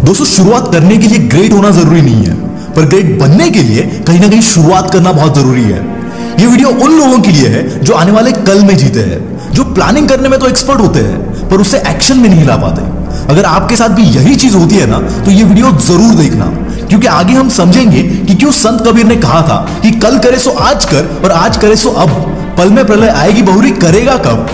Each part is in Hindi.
दोस्तों, शुरुआत करने के लिए ग्रेट होना जरूरी नहीं है, पर ग्रेट बनने के लिए कहीं ना कहीं शुरुआत करना बहुत जरूरी है। ये वीडियो उन लोगों के लिए है जो आने वाले कल में जीते हैं, जो प्लानिंग करने में तो एक्सपर्ट होते हैं पर उसे एक्शन में नहीं ला पाते। अगर आपके साथ भी यही चीज होती है ना, तो ये वीडियो जरूर देखना, क्योंकि आगे हम समझेंगे कि क्यों संत कबीर ने कहा था कि कल करे सो आज कर और आज करे सो अब, पल में प्रलय आएगी बहुरी करेगा कब।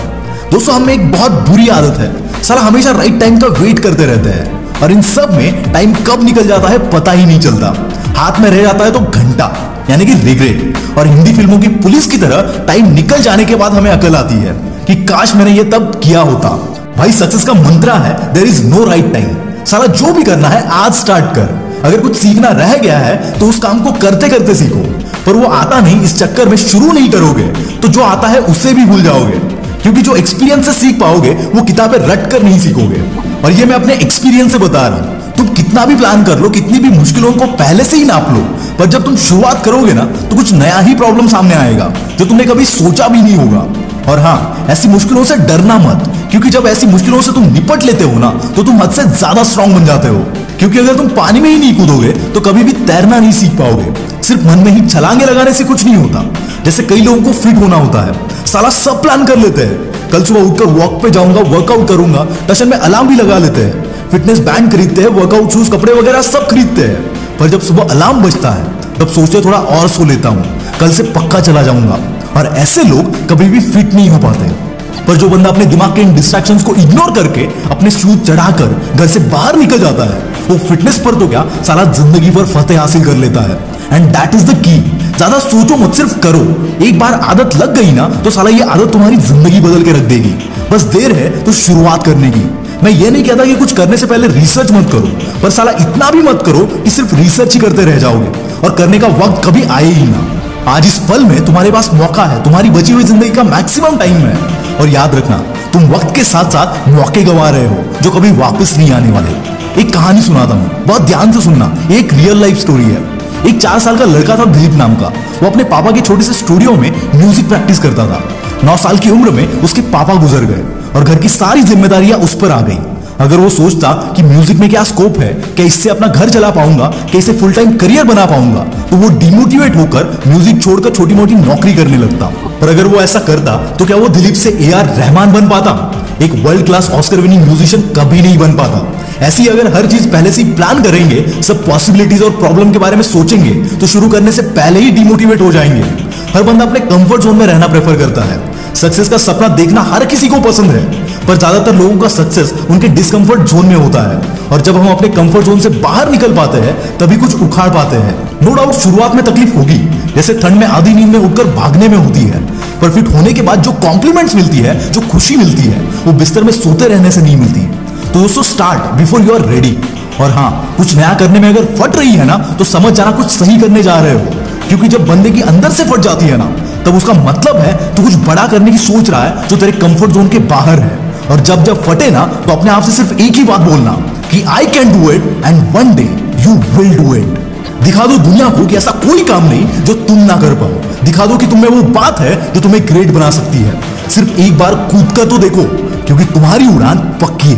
दोस्तों, हमें एक बहुत बुरी आदत है, साला हमेशा राइट टाइम का वेट करते रहते हैं और इन सब में टाइम कब निकल जाता है पता ही नहीं चलता। हाथ में रह जाता है तो घंटा, यानी कि रिग्रेट। और हिंदी फिल्मों की पुलिस की तरह टाइम निकल जाने के बाद हमें अकल आती है कि काश मैंने ये तब किया होता। भाई, सक्सेस का मंत्र है there is no right time. साला जो भी करना है आज स्टार्ट कर। अगर कुछ सीखना रह गया है तो उस काम को करते करते सीखो, पर वो आता नहीं इस चक्कर में शुरू नहीं करोगे तो जो आता है उससे भी भूल जाओगे, क्योंकि जो एक्सपीरियंस से सीख पाओगे वो किताबें रट कर नहीं सीखोगे। और ये मैं अपने एक्सपीरियंस से बता रहा हूं। तुम कितना भी प्लान कर लो, कितनी भी मुश्किलों को पहले से ही नाप लो, पर जब तुम शुरुआत करोगे ना तो कुछ नया ही प्रॉब्लम सामने आएगा जो तुमने कभी सोचा भी नहीं होगा। और हाँ, ऐसी मुश्किलों से डरना मत, क्योंकि जब ऐसी मुश्किलों से तुम निपट लेते हो ना तो तुम हद से ज्यादा स्ट्रांग बन जाते हो। क्योंकि अगर तुम पानी में ही नहीं कूदोगे तो कभी भी तैरना नहीं सीख पाओगे। सिर्फ मन में ही छलांगे लगाने से कुछ नहीं होता। जैसे कई लोगों को फिट होना होता है, साला सब प्लान कर लेते हैं, कल सुबह उठकर वॉक पे जाऊंगा, वर्कआउट करूंगा, टशन में अलार्म भी लगा लेते हैं, फिटनेस बैंड खरीदते हैं, वर्कआउट शूज, कपड़े वगैरह सब खरीदते हैं, पर जब सुबह अलार्म बजता है तब सोचते थोड़ा और सो लेता हूं, कल से पक्का चला जाऊंगा। और ऐसे लोग कभी भी फिट नहीं हो पाते। पर जो बंदा अपने दिमाग के इन डिस्ट्रैक्शंस को इग्नोर करके अपने शूज चढ़ाकर घर से बाहर निकल जाता है, वो फिटनेस पर तो क्या, साला जिंदगी पर फतेह हासिल कर लेता है। And that is the key. ज्यादा सोचो मत, सिर्फ करो। एक बार आदत लग गई ना तो साला ये आदत तुम्हारी जिंदगी बदल के रख देगी। बस देर है तो शुरुआत करने की। मैं ये नहीं कहता कि कुछ करने से पहले रिसर्च मत करो, पर साला इतना भी मत करो कि सिर्फ रिसर्च ही करते रह जाओगे और करने का वक्त कभी आए ही ना। आज इस पल में तुम्हारे पास मौका है, तुम्हारी बची हुई जिंदगी का मैक्सिमम टाइम है। और याद रखना, तुम वक्त के साथ साथ मौके गंवा रहे हो जो कभी वापस नहीं आने वाले। एक कहानी सुनाता हूं, बहुत ध्यान से सुनना। एक रियल लाइफ स्टोरी है। एक 4 साल का लड़का था दिलीप नाम का। वो अपने पापा के छोटे से स्टूडियो में म्यूजिक प्रैक्टिस करता था। 9 साल की उम्र में उसके पापा गुजर गए और घर की सारी जिम्मेदारियां उस पर आ गई। अगर वो सोचता कि म्यूजिक में क्या स्कोप है, क्या इससे अपना घर चला पाऊंगा, क्या इसे फुल टाइम करियर बना पाऊंगा, तो वो डिमोटिवेट होकर म्यूजिक छोड़कर छोटी मोटी नौकरी करने लगता। पर अगर वो ऐसा करता तो क्या वो दिलीप से AR रहमान बन पाता? एक world class Oscar winning musician कभी नहीं बन पाता। ऐसी अगर हर चीज पहले से ही प्लान करेंगे, सब पॉसिबिलिटीज और प्रॉब्लम के बारे में सोचेंगे, तो शुरू करने से पहले ही डिमोटिवेट हो जाएंगे। हर बंदा अपने कंफर्ट जोन में रहना प्रेफर करता है। सक्सेस का सपना देखना हर किसी को पसंद है, पर ज्यादातर लोगों का सक्सेस उनके डिस्कंफर्ट जोन में होता है। और जब हम अपने कंफर्ट जोन से बाहर निकल पाते हैं तभी कुछ उखाड़ पाते हैं। नो डाउट शुरुआत में तकलीफ होगी, जैसे ठंड में आधी नींद में उठकर भागने में होती है, पर फिट होने के बाद जो कॉम्प्लीमेंट्स मिलती है, जो खुशी मिलती है, वो बिस्तर में सोते रहने से नहीं मिलती। तो दोस्तों, start before you are ready. और हाँ, कुछ नया करने में अगर फट रही है ना तो समझ जाना कुछ सही करने जा रहे हो, क्योंकि जब बंदे की अंदर से फट जाती है ना तब उसका मतलब है तो कुछ बड़ा करने की सोच रहा है जो तेरे कंफर्ट जोन के बाहर है। और जब जब फटे ना तो अपने आप से सिर्फ एक ही बात बोलना कि I can do it and one day you will do it. दिखा दो दुनिया को कि ऐसा कोई काम नहीं जो तुम ना कर पाओ। दिखा दो कि तुम में वो बात है जो तुम्हें ग्रेट बना सकती है। सिर्फ एक बार कूद कर तो देखो, क्योंकि तुम्हारी उड़ान पक्की है।